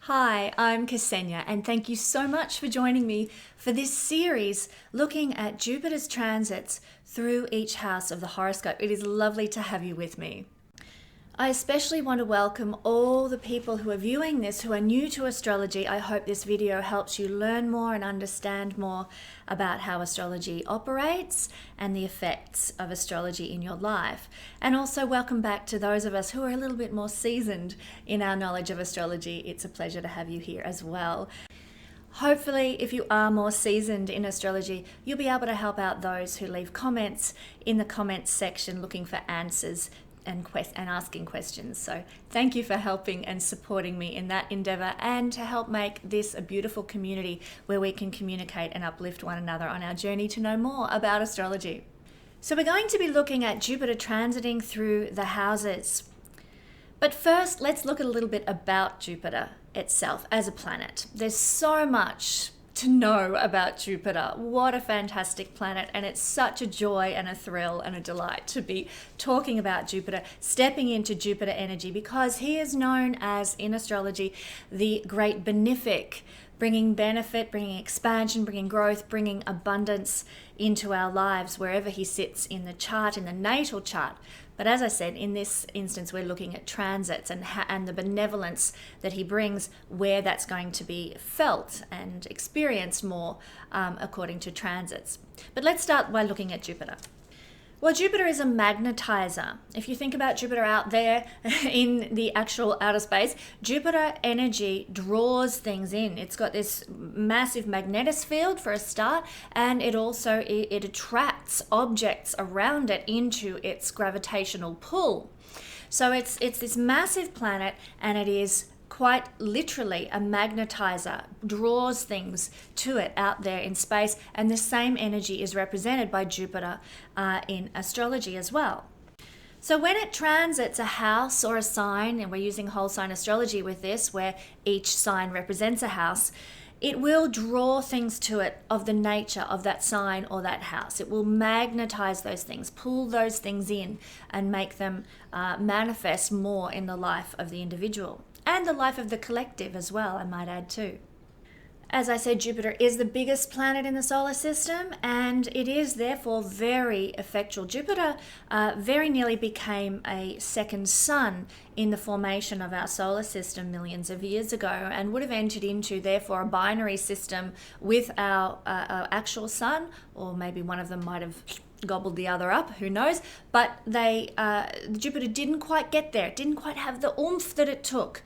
Hi, I'm Kesenya, and thank you so much for joining me for this series looking at Jupiter's transits through each house of the horoscope. It is lovely to have you with me. I especially want to welcome all the people who are viewing this who are new to astrology. I hope this video helps you learn more and understand more about how astrology operates and the effects of astrology in your life. And also welcome back to those of us who are a little bit more seasoned in our knowledge of astrology. It's a pleasure to have you here as well. Hopefully, if you are more seasoned in astrology, you'll be able to help out those who leave comments in the comments section looking for answers and asking questions. So thank you for helping and supporting me in that endeavor and to help make this a beautiful community where we can communicate and uplift one another on our journey to know more about astrology. So we're going to be looking at Jupiter transiting through the houses. But first, let's look at a little bit about Jupiter itself as a planet. There's so much to know about Jupiter. What a fantastic planet, and it's such a joy and a thrill and a delight to be talking about Jupiter, stepping into Jupiter energy, because he is known as, in astrology, the great benefic, bringing benefit, bringing expansion, bringing growth, bringing abundance into our lives wherever he sits in the chart, in the natal chart. But as I said, in this instance, we're looking at transits and the benevolence that he brings, where that's going to be felt and experienced more according to transits. But let's start by looking at Jupiter. Well, Jupiter is a magnetizer. If you think about Jupiter out there in the actual outer space, Jupiter energy draws things in. It's got this massive magnetic field for a start, and it also it attracts objects around it into its gravitational pull. So it's this massive planet, and it is quite literally a magnetizer, draws things to it out there in space, and the same energy is represented by Jupiter in astrology as well. So when it transits a house or a sign, and we're using whole sign astrology with this, where each sign represents a house, it will draw things to it of the nature of that sign or that house. It will magnetize those things, pull those things in, and make them manifest more in the life of the individual. And the life of the collective as well, I might add too. As I said, Jupiter is the biggest planet in the solar system, and it is therefore very effectual. Jupiter very nearly became a second sun in the formation of our solar system millions of years ago, and would have entered into therefore a binary system with our actual sun, or maybe one of them might have gobbled the other up, who knows, but Jupiter didn't quite get there. It didn't quite have the oomph that it took.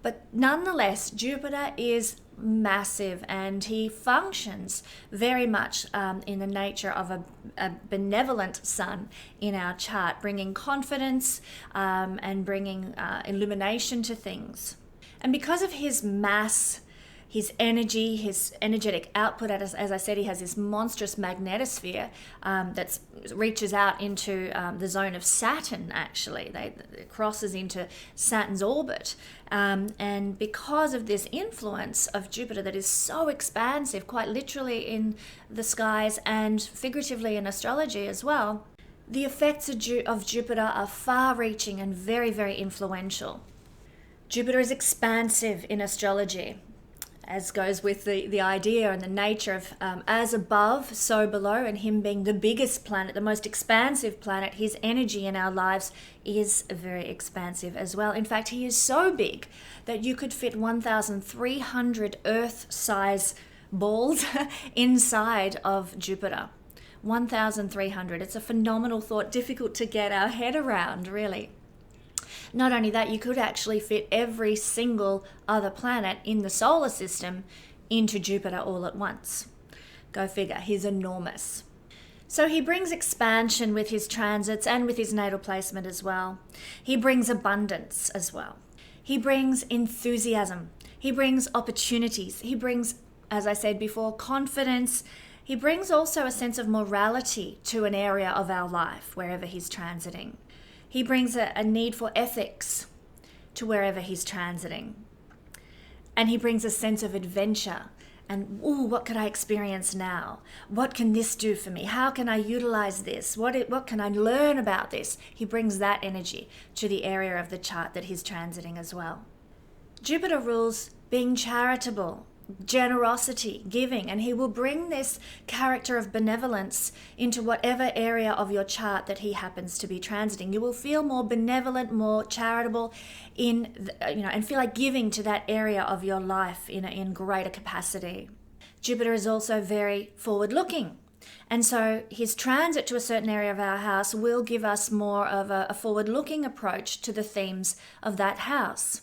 But nonetheless, Jupiter is massive, and he functions very much in the nature of a benevolent sun in our chart, bringing confidence and bringing illumination to things. And because of his mass, his energy, his energetic output, as I said, he has this monstrous magnetosphere that reaches out into the zone of Saturn, actually. It crosses into Saturn's orbit. And because of this influence of Jupiter that is so expansive, quite literally in the skies and figuratively in astrology as well, the effects of Jupiter are far-reaching and very, very influential. Jupiter is expansive in astrology, as goes with the idea and the nature of as above, so below, and him being the biggest planet, the most expansive planet, his energy in our lives is very expansive as well. In fact, he is so big that you could fit 1,300 Earth-size balls inside of Jupiter. 1,300. It's a phenomenal thought, difficult to get our head around, really. Not only that, you could actually fit every single other planet in the solar system into Jupiter all at once. Go figure, he's enormous. So he brings expansion with his transits and with his natal placement as well. He brings abundance as well. He brings enthusiasm. He brings opportunities. He brings, as I said before, confidence. He brings also a sense of morality to an area of our life, wherever he's transiting. He brings a need for ethics to wherever he's transiting. And he brings a sense of adventure and, ooh, what could I experience now? What can this do for me? How can I utilize this? What can I learn about this? He brings that energy to the area of the chart that he's transiting as well. Jupiter rules being charitable, generosity, giving, and he will bring this character of benevolence into whatever area of your chart that he happens to be transiting. You will feel more benevolent, more charitable and feel like giving to that area of your life in greater capacity. Jupiter is also very forward-looking. And so his transit to a certain area of our house will give us more of a forward-looking approach to the themes of that house.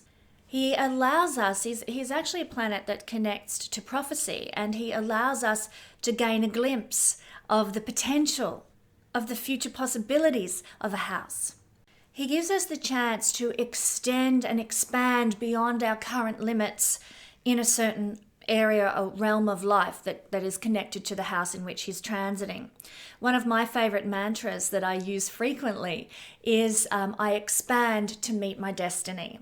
He allows us, he's actually a planet that connects to prophecy, and he allows us to gain a glimpse of the potential, of the future possibilities of a house. He gives us the chance to extend and expand beyond our current limits in a certain area or realm of life that is connected to the house in which he's transiting. One of my favorite mantras that I use frequently is I expand to meet my destiny.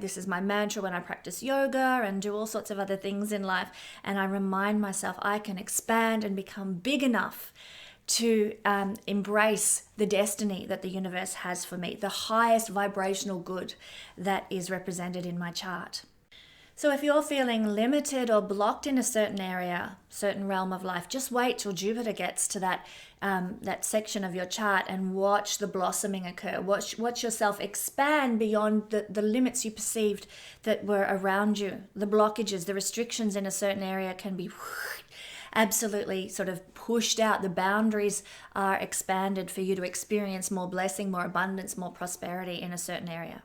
This is my mantra when I practice yoga and do all sorts of other things in life, and I remind myself I can expand and become big enough to embrace the destiny that the universe has for me, the highest vibrational good that is represented in my chart. So if you're feeling limited or blocked in a certain area, certain realm of life, just wait till Jupiter gets to that section of your chart and watch the blossoming occur. Watch yourself expand beyond the limits you perceived that were around you. The blockages, the restrictions in a certain area can be absolutely sort of pushed out. The boundaries are expanded for you to experience more blessing, more abundance, more prosperity in a certain area.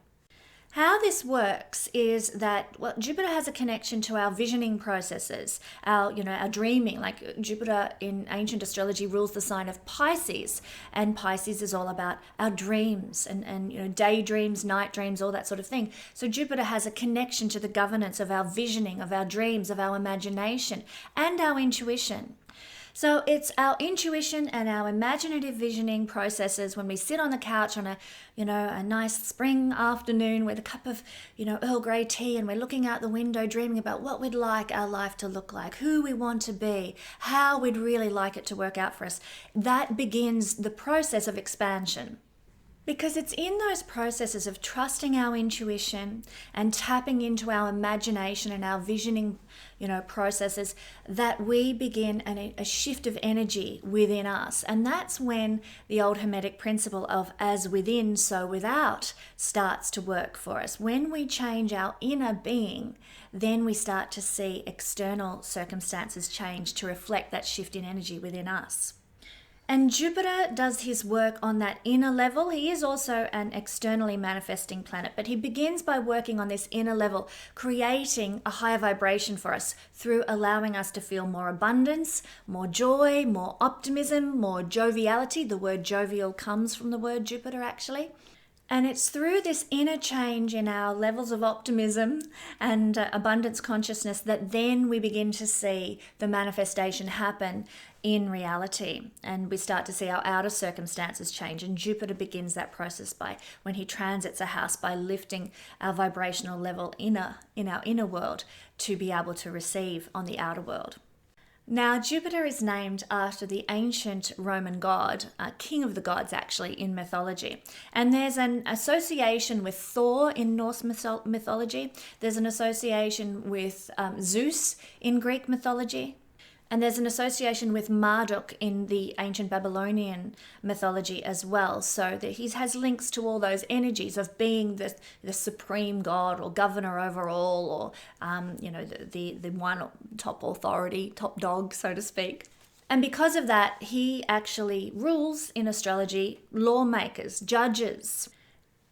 How this works is that, Jupiter has a connection to our visioning processes, our dreaming. Like Jupiter in ancient astrology rules the sign of Pisces, and Pisces is all about our dreams and daydreams, night dreams, all that sort of thing. So Jupiter has a connection to the governance of our visioning, of our dreams, of our imagination, and our intuition. So it's our intuition and our imaginative visioning processes when we sit on the couch on a nice spring afternoon with a cup of, Earl Grey tea, and we're looking out the window dreaming about what we'd like our life to look like, who we want to be, how we'd really like it to work out for us. That begins the process of expansion. Because it's in those processes of trusting our intuition and tapping into our imagination and our visioning, processes that we begin a shift of energy within us. And that's when the old Hermetic principle of as within, so without starts to work for us. When we change our inner being, then we start to see external circumstances change to reflect that shift in energy within us. And Jupiter does his work on that inner level. He is also an externally manifesting planet, but he begins by working on this inner level, creating a higher vibration for us through allowing us to feel more abundance, more joy, more optimism, more joviality. The word jovial comes from the word Jupiter, actually. And it's through this inner change in our levels of optimism and abundance consciousness that then we begin to see the manifestation happen in reality. And we start to see our outer circumstances change. And Jupiter begins that process when he transits a house, by lifting our vibrational level in our inner world to be able to receive on the outer world. Now, Jupiter is named after the ancient Roman god, king of the gods actually, in mythology. And there's an association with Thor in Norse mythology. There's an association with Zeus in Greek mythology. And there's an association with Marduk in the ancient Babylonian mythology as well. So that he has links to all those energies of being the supreme god or governor over all, or the one top authority, top dog, so to speak. And because of that, he actually rules in astrology lawmakers, judges,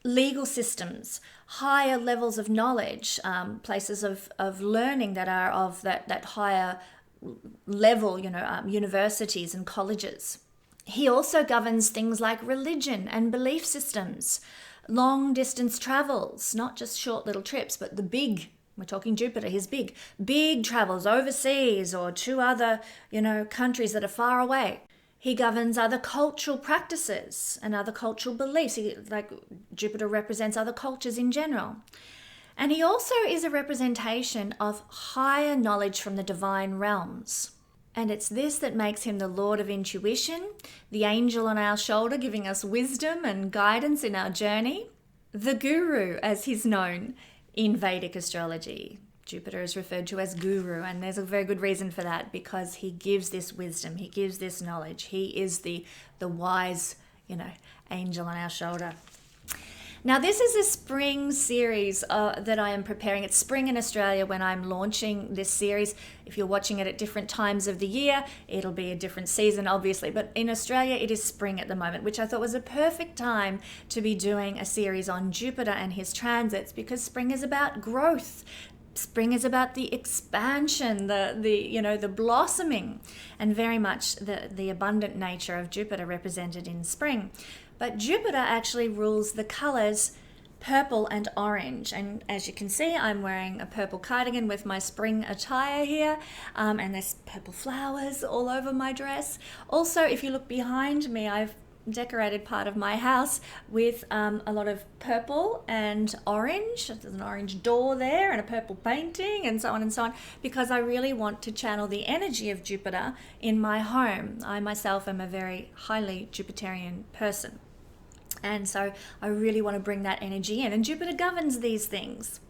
legal systems, higher levels of knowledge, places of learning that are of that higher level, universities and colleges. He also governs things like religion and belief systems, long distance travels, not just short little trips, but we're talking Jupiter, his big travels overseas or to other, countries that are far away. He governs other cultural practices and other cultural beliefs. Jupiter represents other cultures in general. And he also is a representation of higher knowledge from the divine realms. And it's this that makes him the Lord of intuition, the angel on our shoulder giving us wisdom and guidance in our journey. The guru, as he's known, In Vedic astrology, Jupiter is referred to as guru, and there's a very good reason for that, because he gives this wisdom, he gives this knowledge. He is the wise, angel on our shoulder. Now, this is a spring series that I am preparing. It's spring in Australia when I'm launching this series. If you're watching it at different times of the year, it'll be a different season, obviously. But in Australia, it is spring at the moment, which I thought was a perfect time to be doing a series on Jupiter and his transits, because spring is about growth. Spring is about the expansion, the blossoming, and very much the abundant nature of Jupiter represented in spring. But Jupiter actually rules the colors purple and orange. And as you can see, I'm wearing a purple cardigan with my spring attire here. And there's purple flowers all over my dress. Also, if you look behind me, I've decorated part of my house with a lot of purple and orange. There's an orange door there and a purple painting and so on, because I really want to channel the energy of Jupiter in my home. I myself am a very highly Jupiterian person, and so I really want to bring that energy in, and Jupiter governs these things.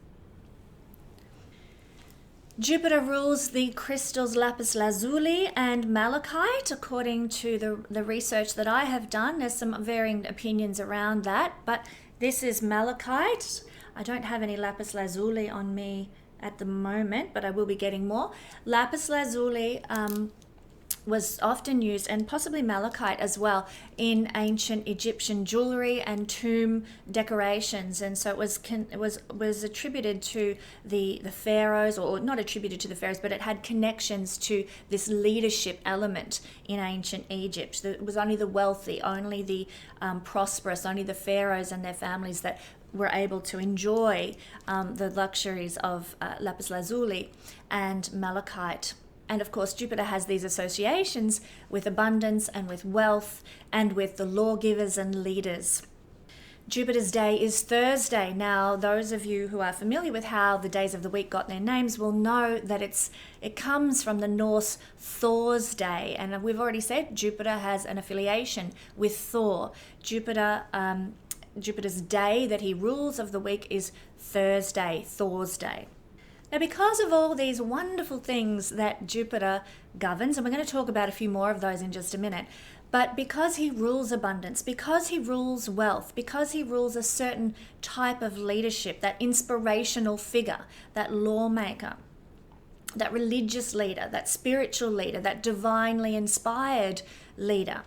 Jupiter rules the crystals lapis lazuli and malachite, according to the research that I have done. There's some varying opinions around that, but this is malachite. I don't have any lapis lazuli on me at the moment, but I will be getting more. Lapis lazuli was often used, and possibly malachite as well, in ancient Egyptian jewelry and tomb decorations, and so it was attributed to the pharaohs, or not attributed to the pharaohs, but it had connections to this leadership element in ancient Egypt. It was only the wealthy, only the prosperous, only the pharaohs and their families that were able to enjoy the luxuries of lapis lazuli and malachite. And of course, Jupiter has these associations with abundance and with wealth and with the lawgivers and leaders. Jupiter's day is Thursday. Now, those of you who are familiar with how the days of the week got their names will know that it comes from the Norse Thor's day. And we've already said Jupiter has an affiliation with Thor. Jupiter's day that he rules of the week is Thursday, Thor's day. Now, because of all these wonderful things that Jupiter governs, and we're going to talk about a few more of those in just a minute, but because he rules abundance, because he rules wealth, because he rules a certain type of leadership, that inspirational figure, that lawmaker, that religious leader, that spiritual leader, that divinely inspired leader,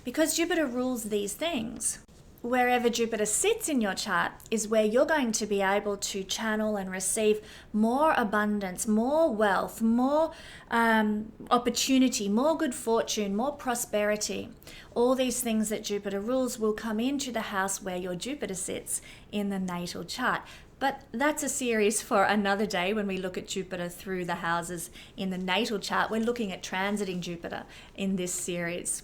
because Jupiter rules these things, wherever Jupiter sits in your chart is where you're going to be able to channel and receive more abundance, more wealth, more opportunity, more good fortune, more prosperity. All these things that Jupiter rules will come into the house where your Jupiter sits in the natal chart. But that's a series for another day when we look at Jupiter through the houses in the natal chart. We're looking at transiting Jupiter in this series.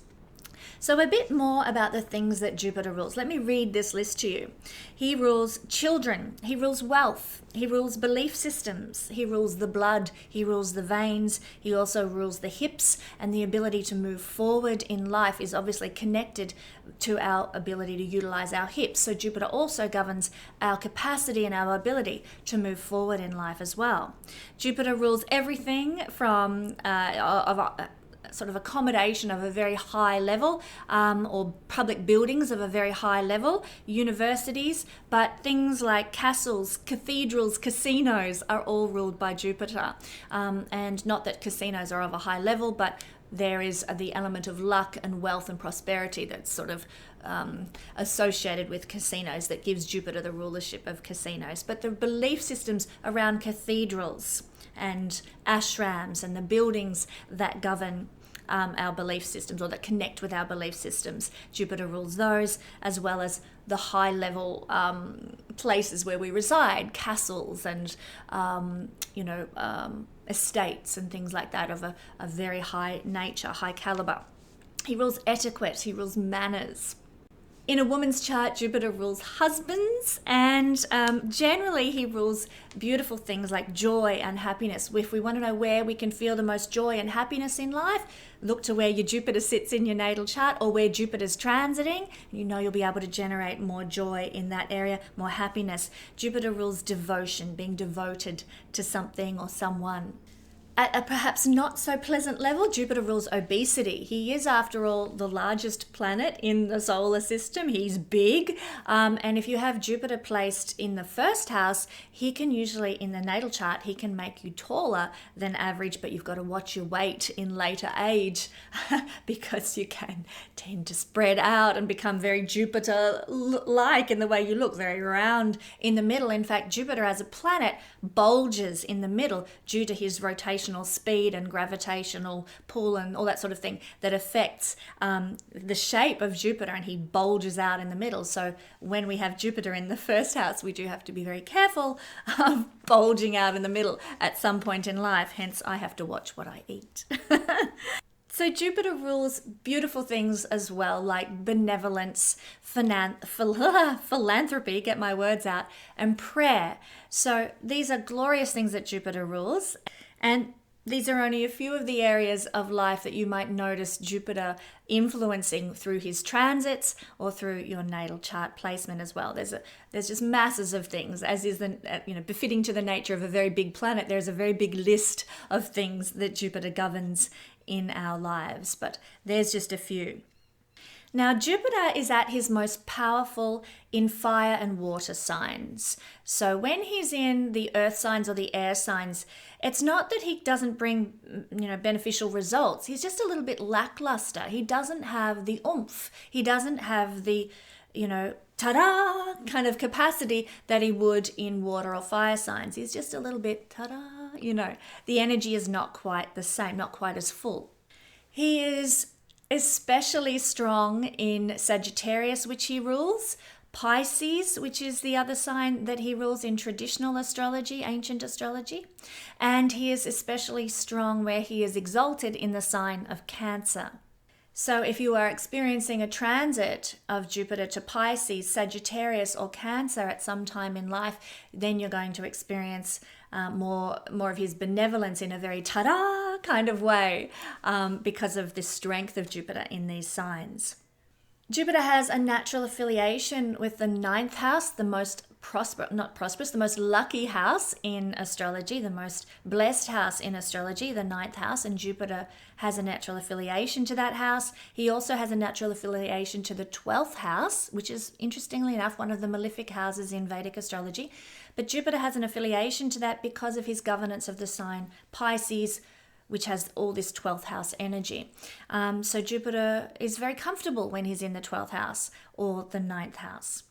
So a bit more about the things that Jupiter rules. Let me read this list to you. He rules children, he rules wealth, he rules belief systems, he rules the blood, he rules the veins, he also rules the hips, and the ability to move forward in life is obviously connected to our ability to utilize our hips. So Jupiter also governs our capacity and our ability to move forward in life as well. Jupiter rules everything from sort of accommodation of a very high level, or public buildings of a very high level, universities, but things like castles, cathedrals, casinos are all ruled by Jupiter. And not that casinos are of a high level, but there is the element of luck and wealth and prosperity that's sort of associated with casinos that gives Jupiter the rulership of casinos. But the belief systems around cathedrals and ashrams and the buildings that govern our belief systems, or that connect with our belief systems, Jupiter rules those, as well as the high level places where we reside, castles and estates and things like that of a very high nature, high caliber. He rules etiquette, he rules manners. In a woman's chart, Jupiter rules husbands, and generally he rules beautiful things like joy and happiness. If we want to know where we can feel the most joy and happiness in life, look to where your Jupiter sits in your natal chart or where Jupiter's transiting. You know you'll be able to generate more joy in that area, more happiness. Jupiter rules devotion, being devoted to something or someone. At a perhaps not so pleasant level, Jupiter rules obesity. He is, after all, the largest planet in the solar system. He's big. And if you have Jupiter placed in the first house, he can usually, in the natal chart, he can make you taller than average, but you've got to watch your weight in later age because you can tend to spread out and become very Jupiter-like in the way you look, very round in the middle. In fact, Jupiter as a planet bulges in the middle due to his rotation speed and gravitational pull and all that sort of thing that affects the shape of Jupiter, and he bulges out in the middle. So when we have Jupiter in the first house, we do have to be very careful of bulging out in the middle at some point in life. Hence, I have to watch what I eat. So Jupiter rules beautiful things as well, like benevolence, philanthropy, get my words out, and prayer. So these are glorious things that Jupiter rules. And these are only a few of the areas of life that you might notice Jupiter influencing through his transits or through your natal chart placement as well. There's just masses of things, as is befitting to the nature of a very big planet. There's a very big list of things that Jupiter governs in our lives, but there's just a few. Now, Jupiter is at his most powerful in fire and water signs. So when he's in the earth signs or the air signs, it's not that he doesn't bring, beneficial results. He's just a little bit lackluster. He doesn't have the oomph. He doesn't have the, ta-da kind of capacity that he would in water or fire signs. He's just a little bit ta-da, the energy is not quite the same, not quite as full. He is especially strong in Sagittarius, which he rules, Pisces, which is the other sign that he rules in traditional astrology, ancient astrology, and he is especially strong where he is exalted in the sign of Cancer. So if you are experiencing a transit of Jupiter to Pisces, Sagittarius, or Cancer at some time in life, then you're going to experience more of his benevolence in a very ta-da kind of way because of the strength of Jupiter in these signs. Jupiter has a natural affiliation with the ninth house, the most the most lucky house in astrology, the most blessed house in astrology, the ninth house, and Jupiter has a natural affiliation to that house. He also has a natural affiliation to the 12th house, which is, interestingly enough, one of the malefic houses in Vedic astrology. But Jupiter has an affiliation to that because of his governance of the sign Pisces, which has all this 12th house energy. So Jupiter is very comfortable when he's in the 12th house or the 9th house.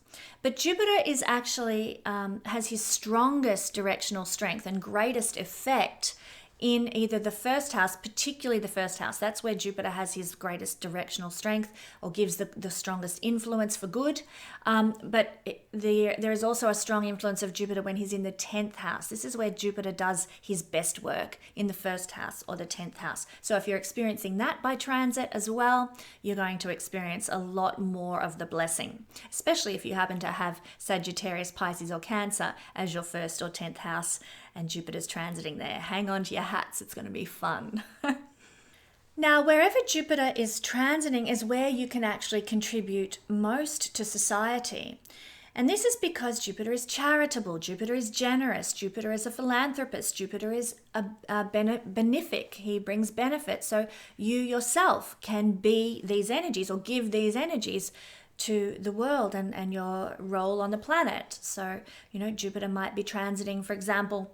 But Jupiter is actually has his strongest directional strength and greatest effect in either the first house, particularly the first house. That's where Jupiter has his greatest directional strength or gives the strongest influence for good. But there is also a strong influence of Jupiter when he's in the 10th house. This is where Jupiter does his best work, in the first house or the 10th house. So if you're experiencing that by transit as well, you're going to experience a lot more of the blessing, especially if you happen to have Sagittarius, Pisces, or Cancer as your first or 10th house and Jupiter's transiting there. Hang on to your hats, it's going to be fun. Now, wherever Jupiter is transiting is where you can actually contribute most to society. And this is because Jupiter is charitable, Jupiter is generous, Jupiter is a philanthropist, Jupiter is a benefic, he brings benefit. So you yourself can be these energies or give these energies to the world and your role on the planet. So, Jupiter might be transiting, for example,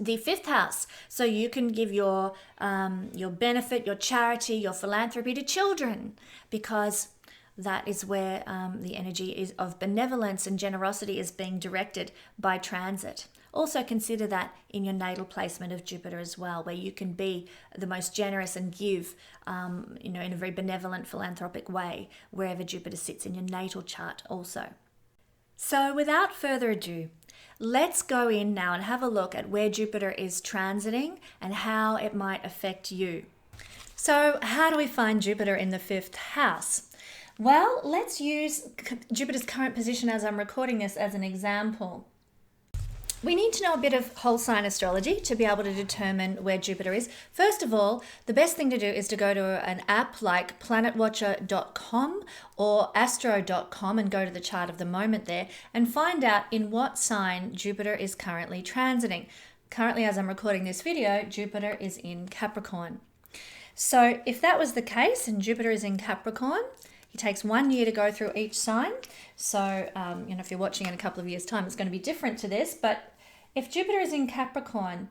the 5th house. So you can give your benefit, your charity, your philanthropy to children, because that is where the energy is of benevolence and generosity is being directed by transit. Also consider that in your natal placement of Jupiter as well, where you can be the most generous and give, in a very benevolent, philanthropic way, wherever Jupiter sits in your natal chart also. So without further ado, let's go in now and have a look at where Jupiter is transiting and how it might affect you. So how do we find Jupiter in the 5th house? Well, let's use Jupiter's current position as I'm recording this as an example. We need to know a bit of whole sign astrology to be able to determine where Jupiter is. First of all, the best thing to do is to go to an app like planetwatcher.com or astro.com and go to the chart of the moment there and find out in what sign Jupiter is currently transiting. Currently, as I'm recording this video, Jupiter is in Capricorn. So if that was the case and Jupiter is in Capricorn, it takes 1 year to go through each sign. So, if you're watching in a couple of years' time, it's going to be different to this. But if Jupiter is in Capricorn,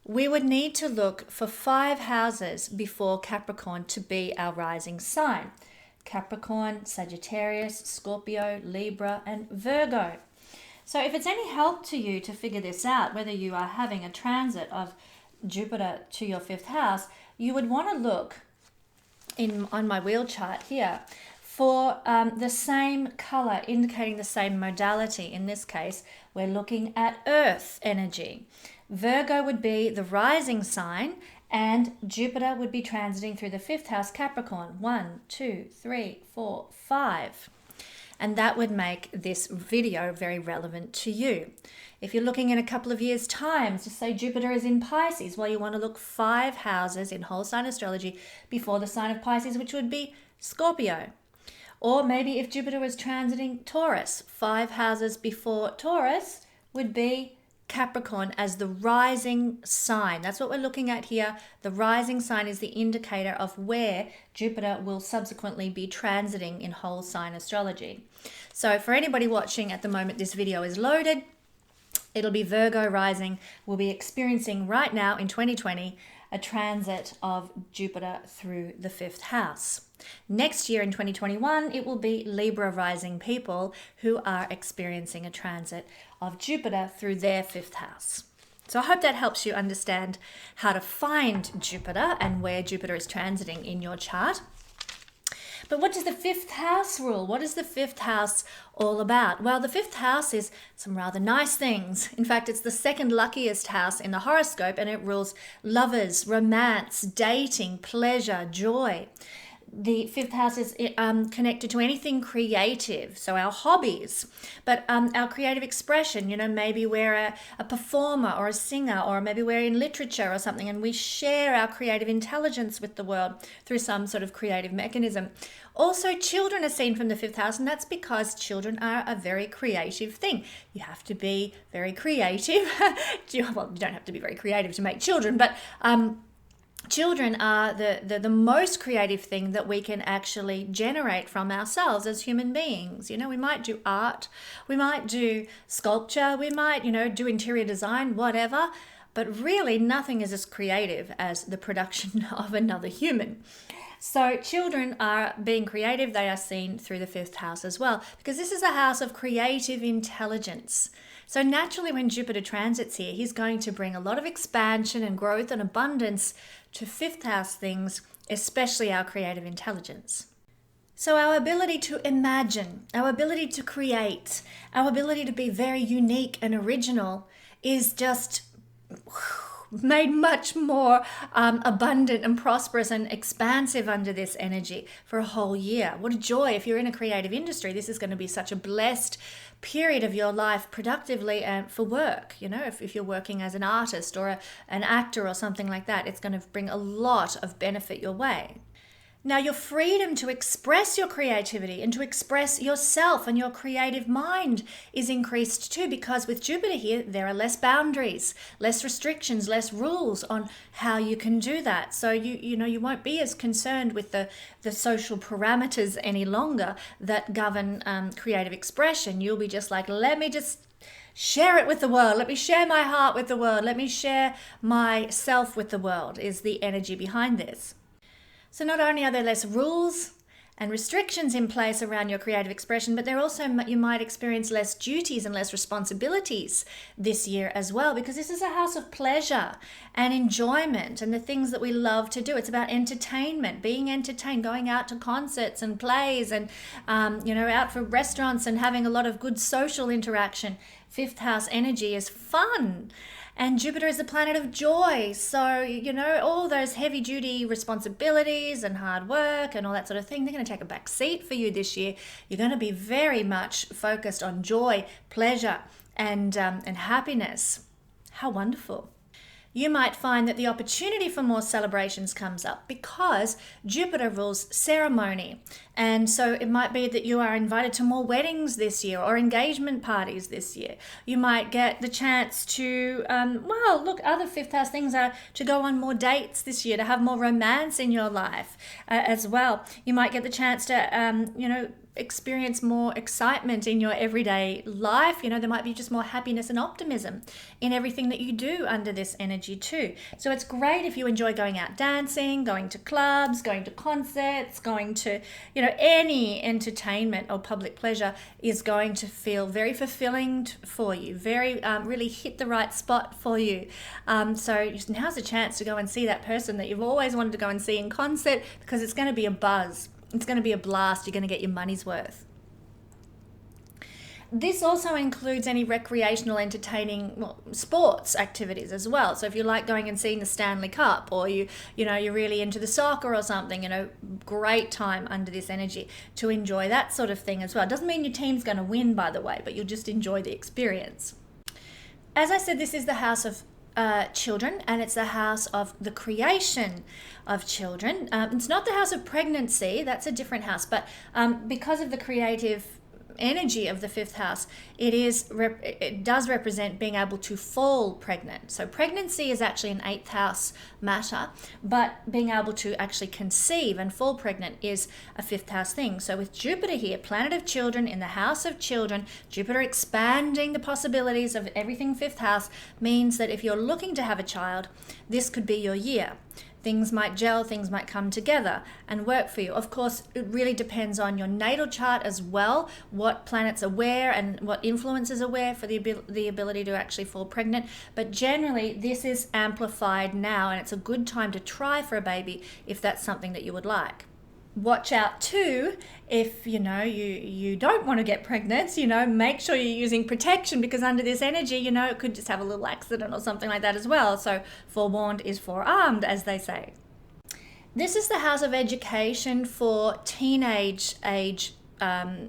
we would need to look for 5 houses before Capricorn to be our rising sign. Capricorn, Sagittarius, Scorpio, Libra, and Virgo. So if it's any help to you to figure this out, whether you are having a transit of Jupiter to your 5th house, you would want to look on my wheel chart here for the same color indicating the same modality. In this case, we're looking at Earth energy. Virgo would be the rising sign and Jupiter would be transiting through the 5th house, Capricorn. 1, 2, 3, 4, 5. And that would make this video very relevant to you. If you're looking in a couple of years' time, to say Jupiter is in Pisces, well, you want to look 5 houses in whole sign astrology before the sign of Pisces, which would be Scorpio. Or maybe if Jupiter was transiting Taurus, 5 houses before Taurus would be Capricorn as the rising sign. That's what we're looking at here. The rising sign is the indicator of where Jupiter will subsequently be transiting in whole sign astrology. So for anybody watching at the moment this video is loaded, it'll be Virgo rising. We'll be experiencing right now in 2020 a transit of Jupiter through the 5th house. Next year in 2021, it will be Libra rising people who are experiencing a transit of Jupiter through their 5th house. So I hope that helps you understand how to find Jupiter and where Jupiter is transiting in your chart. But what does the 5th house rule? What is the 5th house all about? Well, the 5th house is some rather nice things. In fact, it's the 2nd luckiest house in the horoscope and it rules lovers, romance, dating, pleasure, joy. The 5th house is connected to anything creative, so our hobbies, but our creative expression, maybe we're a performer or a singer, or maybe we're in literature or something, and we share our creative intelligence with the world through some sort of creative mechanism. Also, children are seen from the 5th house, and that's because children are a very creative thing. You have to be very creative. Well, you don't have to be very creative to make children, but children are the most creative thing that we can actually generate from ourselves as human beings. We might do art, we might do sculpture, we might, do interior design, whatever, but really nothing is as creative as the production of another human. So children are being creative. They are seen through the 5th house as well, because this is a house of creative intelligence. So naturally, when Jupiter transits here, he's going to bring a lot of expansion and growth and abundance to 5th house things, especially our creative intelligence. So our ability to imagine, our ability to create, our ability to be very unique and original is just made much more abundant and prosperous and expansive under this energy for a whole year. What a joy. If you're in a creative industry, this is going to be such a blessed period of your life productively and for work. If you're working as an artist or an actor or something like that, it's going to bring a lot of benefit your way. Now, your freedom to express your creativity and to express yourself and your creative mind is increased too, because with Jupiter here, there are less boundaries, less restrictions, less rules on how you can do that. So you won't be as concerned with the social parameters any longer that govern creative expression. You'll be just like, let me just share it with the world. Let me share my heart with the world. Let me share myself with the world is the energy behind this. So not only are there less rules and restrictions in place around your creative expression, but you might experience less duties and less responsibilities this year as well, because this is a house of pleasure and enjoyment and the things that we love to do. It's about entertainment, being entertained, going out to concerts and plays and, out for restaurants and having a lot of good social interaction. 5th house energy is fun. And Jupiter is the planet of joy. So, all those heavy duty responsibilities and hard work and all that sort of thing, they're going to take a back seat for you this year. You're going to be very much focused on joy, pleasure, and happiness. How wonderful. You might find that the opportunity for more celebrations comes up because Jupiter rules ceremony. And so it might be that you are invited to more weddings this year or engagement parties this year. You might get the chance to, other fifth house things are to go on more dates this year, to have more romance in your life as well. You might get the chance to, experience more excitement in your everyday life. There might be just more happiness and optimism in everything that you do under this energy too. So it's great if you enjoy going out dancing, going to clubs, going to concerts, going to, any entertainment or public pleasure is going to feel very fulfilling for you, very really hit the right spot for you. So now's a chance to go and see that person that you've always wanted to go and see in concert, because it's going to be a buzz. It's going to be a blast. You're going to get your money's worth. This also includes any recreational, entertaining, sports activities as well. So if you like going and seeing the Stanley Cup, or you're really into the soccer or something, great time under this energy to enjoy that sort of thing as well. It doesn't mean your team's going to win, by the way, but you'll just enjoy the experience. As I said, this is the house of children, and it's the house of the creation of children. It's not the house of pregnancy, that's a different house, but because of the creative energy of the fifth house, it does represent being able to fall pregnant. So pregnancy is actually an eighth house matter, but being able to actually conceive and fall pregnant is a fifth house thing. So with Jupiter here, planet of children in the house of children, Jupiter expanding the possibilities of everything fifth house, means that if you're looking to have a child, this could be your year. Things might gel, things might come together and work for you. Of course, it really depends on your natal chart as well, what planets are where and what influences are where for the ability to actually fall pregnant. But generally, this is amplified now, and it's a good time to try for a baby if that's something that you would like. Watch out too if you don't want to get pregnant. Make sure you're using protection, because under this energy, it could just have a little accident or something like that as well. So forewarned is forearmed, as they say. This is the house of education for teenage age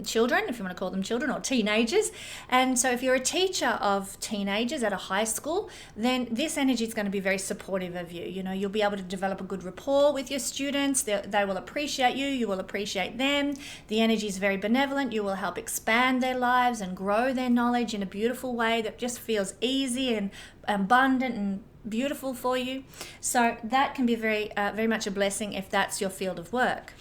children, if you want to call them children, or teenagers. And so if you're a teacher of teenagers at a high school, then this energy is going to be very supportive of you. You'll be able to develop a good rapport with your students. They will appreciate you. You will appreciate them. The energy is very benevolent. You will help expand their lives and grow their knowledge in a beautiful way that just feels easy and abundant and beautiful for you. So that can be very much a blessing if that's your field of work.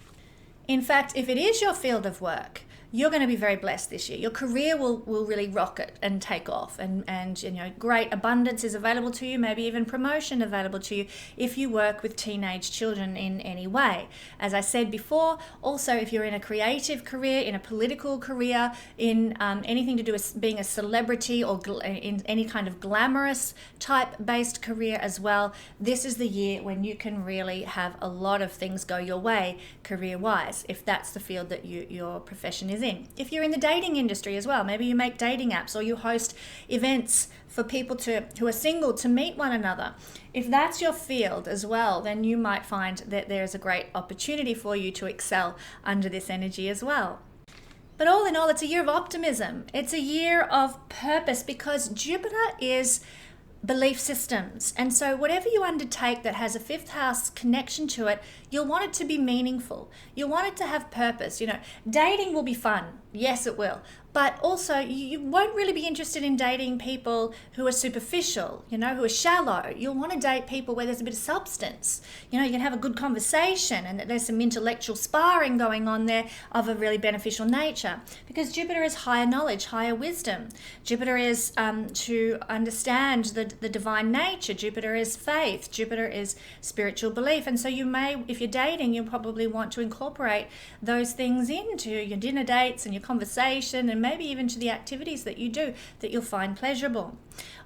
In fact, if it is your field of work, you're going to be very blessed this year. Your career will really rocket and take off, and great abundance is available to you, maybe even promotion available to you if you work with teenage children in any way. As I said before, also if you're in a creative career, in a political career, in anything to do with being a celebrity or in any kind of glamorous type based career as well, this is the year when you can really have a lot of things go your way career-wise, if that's the field that your profession is in. If you're in the dating industry as well, maybe you make dating apps or you host events for people who are single to meet one another. If that's your field as well, then you might find that there's a great opportunity for you to excel under this energy as well. But all in all, it's a year of optimism. It's a year of purpose, because Jupiter is belief systems. And so whatever you undertake that has a fifth house connection to it, you'll want it to be meaningful. You'll want it to have purpose. Dating will be fun. Yes, it will. But also, you won't really be interested in dating people who are superficial, who are shallow. You'll want to date people where there's a bit of substance. You can have a good conversation and that there's some intellectual sparring going on there of a really beneficial nature. Because Jupiter is higher knowledge, higher wisdom. Jupiter is to understand the divine nature. Jupiter is faith. Jupiter is spiritual belief. And so you may, if you're dating, you'll probably want to incorporate those things into your dinner dates and your conversation, and maybe even to the activities that you do that you'll find pleasurable.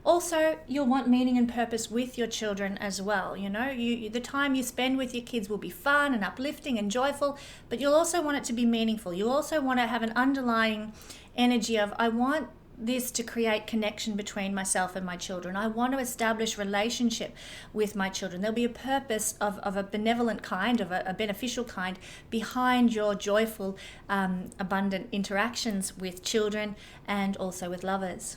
Also, you'll want meaning and purpose with your children as well. The time you spend with your kids will be fun and uplifting and joyful, but you'll also want it to be meaningful. You'll also want to have an underlying energy of, I want this to create connection between myself and my children. I want to establish relationship with my children. There'll be a purpose of a benevolent kind, of a beneficial kind behind your joyful, abundant interactions with children and also with lovers.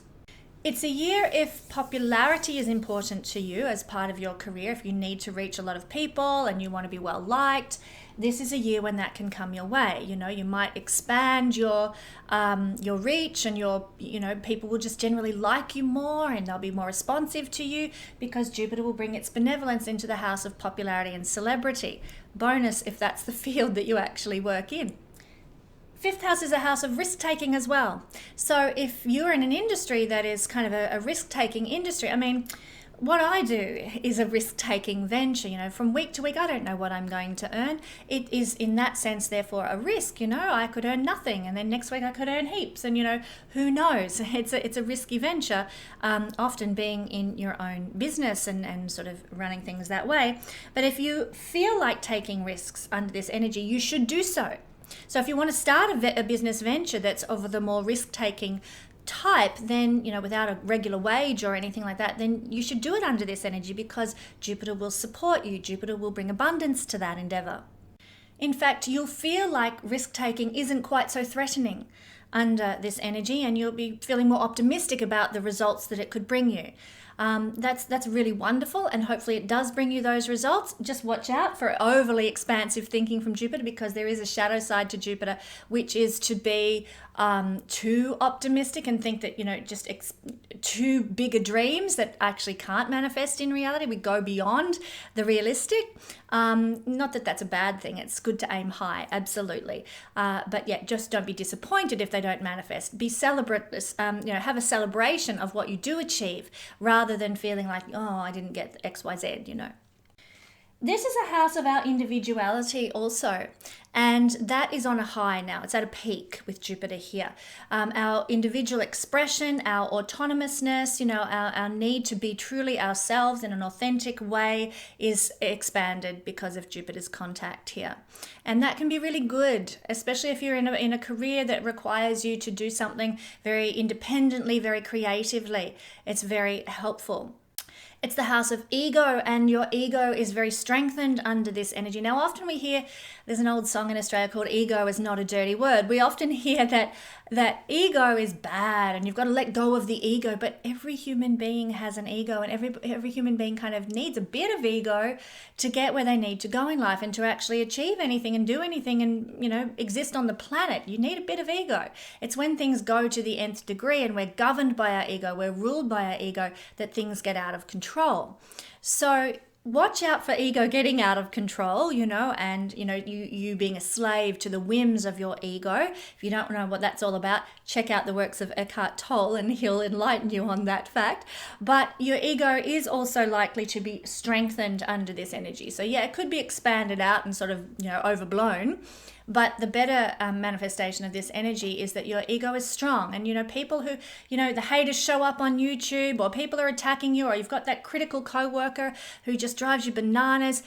It's a year if popularity is important to you as part of your career, if you need to reach a lot of people and you want to be well liked. This is a year when that can come your way. You might expand your reach, and people will just generally like you more, and they'll be more responsive to you because Jupiter will bring its benevolence into the house of popularity and celebrity. Bonus if that's the field that you actually work in. Fifth house is a house of risk-taking as well. So if you're in an industry that is kind of a risk-taking industry, what I do is a risk-taking venture. From week to week, I don't know what I'm going to earn. It is in that sense, therefore, a risk. I could earn nothing, and then next week I could earn heaps. And who knows? It's a risky venture, often being in your own business and sort of running things that way. But if you feel like taking risks under this energy, you should do so. So if you want to start a business venture that's of the more risk-taking type, then, without a regular wage or anything like that, then you should do it under this energy because Jupiter will support you. Jupiter will bring abundance to that endeavor. In fact, you'll feel like risk-taking isn't quite so threatening under this energy, and you'll be feeling more optimistic about the results that it could bring you. That's really wonderful, and hopefully it does bring you those results. Just watch out for overly expansive thinking from Jupiter, because there is a shadow side to Jupiter, which is to be too optimistic and think that, too bigger dreams that actually can't manifest in reality. We go beyond the realistic. Not that that's a bad thing. It's good to aim high, absolutely. But yeah, just don't be disappointed if they don't manifest. Be have a celebration of what you do achieve, rather than feeling like, oh, I didn't get X, Y, Z, This is a house of our individuality also, and that is on a high now. It's at a peak with Jupiter here. Our individual expression, our autonomousness, our need to be truly ourselves in an authentic way is expanded because of Jupiter's contact here. And that can be really good, especially if you're in a career that requires you to do something very independently, very creatively. It's very helpful. It's the house of ego, and your ego is very strengthened under this energy. Now, often we hear, there's an old song in Australia called "Ego is not a dirty word." We often hear that ego is bad and you've got to let go of the ego, but every human being has an ego, and every human being kind of needs a bit of ego to get where they need to go in life and to actually achieve anything and do anything and, exist on the planet. You need a bit of ego. It's when things go to the nth degree and we're governed by our ego, we're ruled by our ego, that things get out of control. So watch out for ego getting out of control, and, you being a slave to the whims of your ego. If you don't know what that's all about, check out the works of Eckhart Tolle and he'll enlighten you on that fact. But your ego is also likely to be strengthened under this energy. So yeah, it could be expanded out and sort of, overblown. But the better manifestation of this energy is that your ego is strong. And, people who, the haters show up on YouTube, or people are attacking you, or you've got that critical coworker who just drives you bananas.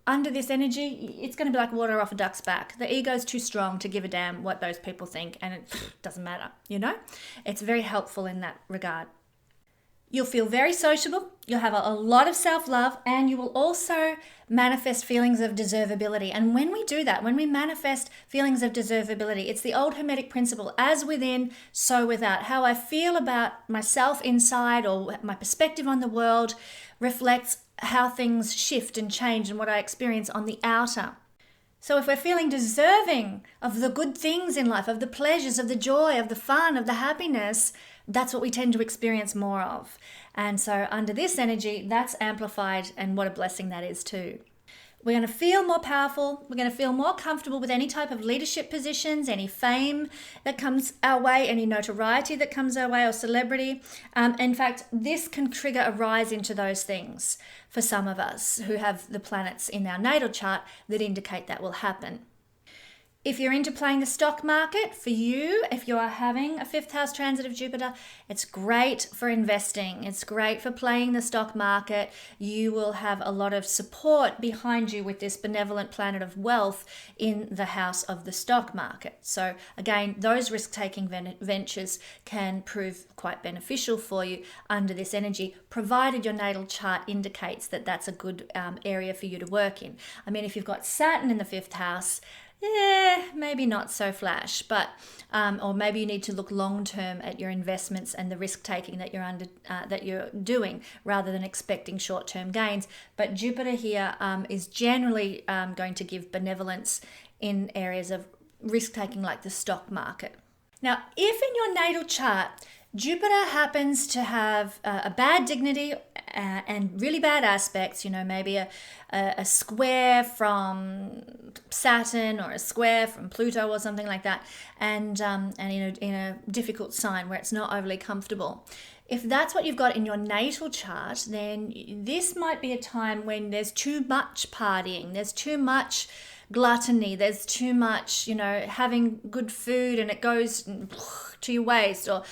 Under this energy, it's going to be like water off a duck's back. The ego's too strong to give a damn what those people think, and it doesn't matter, It's very helpful in that regard. You'll feel very sociable, you'll have a lot of self-love, and you will also manifest feelings of deservability. And when we do that, when we manifest feelings of deservability, it's the old Hermetic principle, as within, so without. How I feel about myself inside, or my perspective on the world, reflects how things shift and change and what I experience on the outer. So if we're feeling deserving of the good things in life, of the pleasures, of the joy, of the fun, of the happiness, that's what we tend to experience more of. And so under this energy, that's amplified, and what a blessing that is too. We're going to feel more powerful. We're going to feel more comfortable with any type of leadership positions, any fame that comes our way, any notoriety that comes our way, or celebrity. In fact, this can trigger a rise into those things for some of us who have the planets in our natal chart that indicate that will happen. If you're into playing the stock market, for you, if you are having a 5th house transit of Jupiter, it's great for investing. It's great for playing the stock market. You will have a lot of support behind you with this benevolent planet of wealth in the house of the stock market. So again, those risk-taking ventures can prove quite beneficial for you under this energy, provided your natal chart indicates that that's a good area for you to work in. I mean, if you've got Saturn in the 5th house, maybe not so flash, but or maybe you need to look long term at your investments and the risk taking that you're doing, rather than expecting short term gains. But Jupiter here is generally going to give benevolence in areas of risk taking, like the stock market. Now, if in your natal chart Jupiter happens to have a bad dignity and really bad aspects, maybe a square from Saturn or a square from Pluto or something like that, and in a difficult sign where it's not overly comfortable. If that's what you've got in your natal chart, then this might be a time when there's too much partying, there's too much gluttony, there's too much, having good food and it goes to your waist, or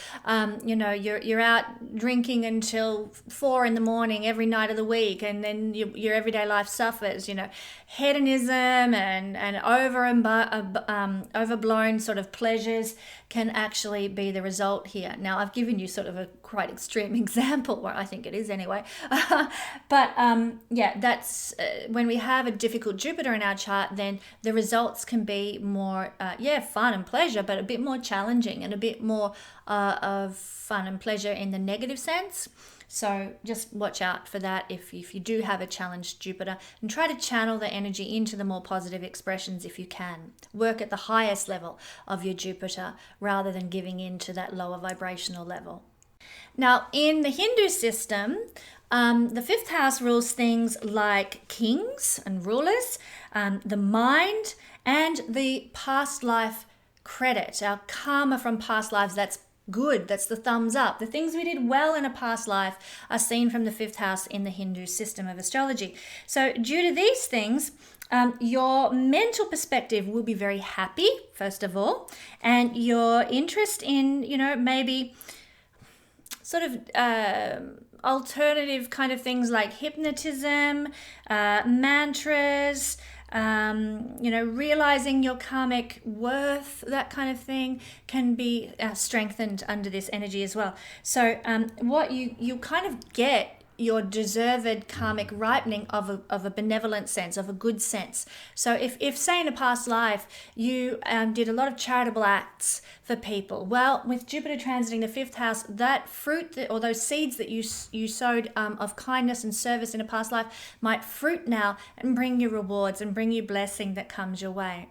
you're out drinking until 4 a.m. every night of the week, and then your everyday life suffers. Hedonism and overblown sort of pleasures can actually be the result here. Now, I've given you sort of a quite extreme example, where I think it is anyway, but that's when we have a difficult Jupiter in our chart, then the results can be more fun and pleasure, but a bit more challenging and a bit more of fun and pleasure in the negative sense. So just watch out for that if you do have a challenged Jupiter, and try to channel the energy into the more positive expressions if you can. Work at the highest level of your Jupiter rather than giving in to that lower vibrational level. Now, in the Hindu system, the 5th house rules things like kings and rulers, the mind, and the past life credit, our karma from past lives. That's good. That's the thumbs up. The things we did well in a past life are seen from the 5th house in the Hindu system of astrology. So due to these things, your mental perspective will be very happy, first of all, and your interest in, maybe sort of alternative kind of things like hypnotism, mantras, realizing your karmic worth, that kind of thing can be strengthened under this energy as well. So what you kind of get your deserved karmic ripening of a benevolent sense, of a good sense. So if say in a past life you did a lot of charitable acts for people, well, with Jupiter transiting the 5th house, that fruit or those seeds that you sowed of kindness and service in a past life might fruit now and bring you rewards and bring you blessing that comes your way.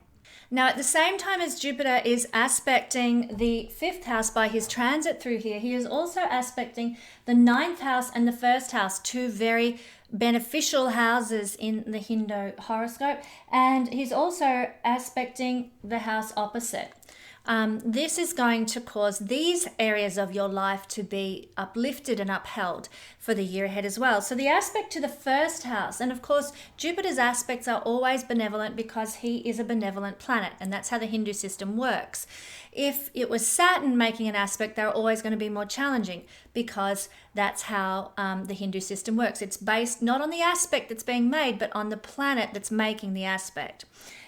Now, at the same time as Jupiter is aspecting the 5th house by his transit through here, he is also aspecting the 9th house and the 1st house, two very beneficial houses in the Hindu horoscope. And he's also aspecting the house opposite. This is going to cause these areas of your life to be uplifted and upheld for the year ahead as well. So the aspect to the 1st house, and of course Jupiter's aspects are always benevolent because he is a benevolent planet, and that's how the Hindu system works. If it was Saturn making an aspect, they're always going to be more challenging because that's how the Hindu system works. It's based not on the aspect that's being made, but on the planet that's making the aspect.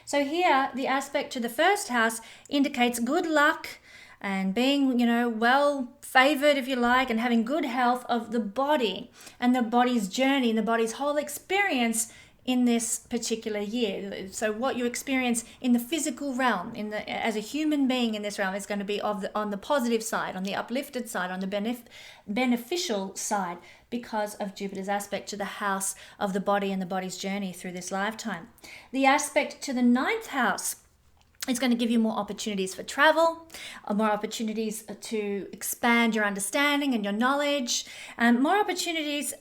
So here, the aspect to the 1st house indicates good luck and being, well favored, if you like, and having good health of the body and the body's journey and the body's whole experience in this particular year. So what you experience in the physical realm, as a human being in this realm, is going to be on the positive side, on the uplifted side, on the beneficial side, because of Jupiter's aspect to the house of the body and the body's journey through this lifetime. The aspect to the 9th house is going to give you more opportunities for travel, more opportunities to expand your understanding and your knowledge, more opportunities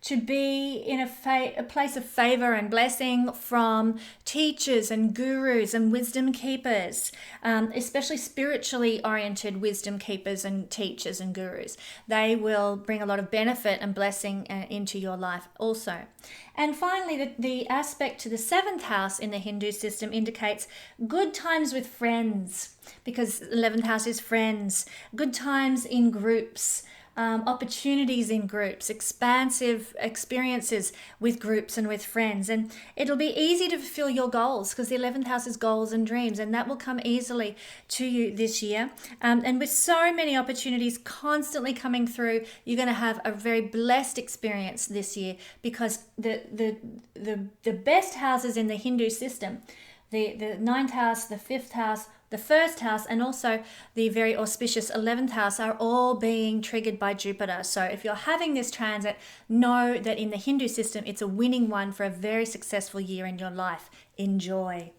to be in a place of favor and blessing from teachers and gurus and wisdom keepers, especially spiritually oriented wisdom keepers and teachers and gurus. They will bring a lot of benefit and blessing into your life also. And finally, the aspect to the 7th house in the Hindu system indicates good times with friends, because 11th house is friends. Good times in groups. Opportunities in groups, expansive experiences with groups and with friends. And it'll be easy to fulfill your goals because the 11th house is goals and dreams, and that will come easily to you this year. And with so many opportunities constantly coming through, you're going to have a very blessed experience this year, because the best houses in the Hindu system, the ninth house, the fifth house, the first house, and also the very auspicious 11th house are all being triggered by Jupiter. So if you're having this transit, know that in the Hindu system, it's a winning one for a very successful year in your life. Enjoy.